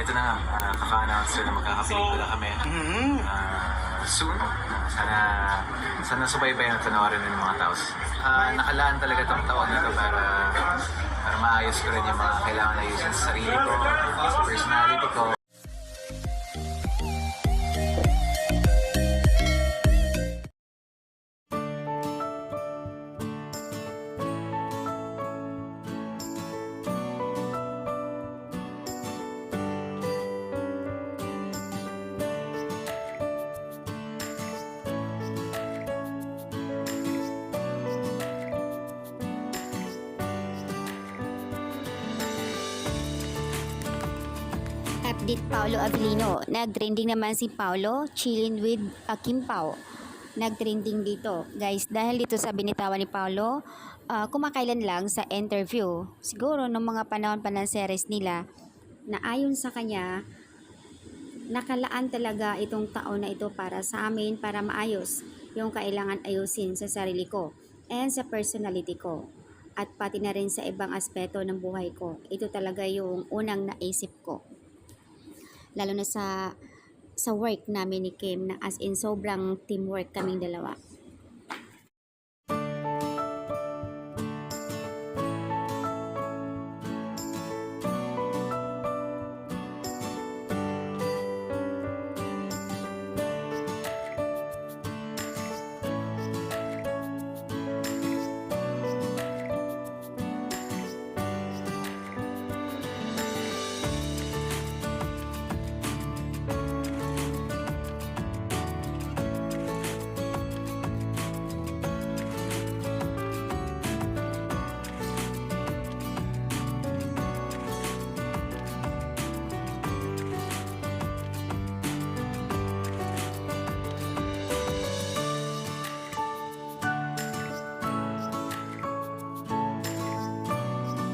ito na nga, kaka-announce na magkakapelikula kami. Soon. Sana subaybayan at panoorin ng mga tao. Nakalaan talaga itong taon na ito para maayos ko rin yung mga kailangan na ayusin sa sarili ko, sa personality ko. Update Paolo Avellino. Nag-trending naman si Paolo, chilling with Kim Pao. Nag-trending dito. Guys, dahil dito sa binitawan ni Paolo, kumakailan lang sa interview. Siguro nung mga panahon pa ng series nila, na ayon sa kanya, nakalaan talaga itong taon na ito para sa amin, para maayos yung kailangan ayusin sa sarili ko and sa personality ko. At pati na rin sa ibang aspeto ng buhay ko. Ito talaga yung unang naisip ko. Lalo na sa work namin ni Kim, na as in sobrang teamwork kaming dalawa.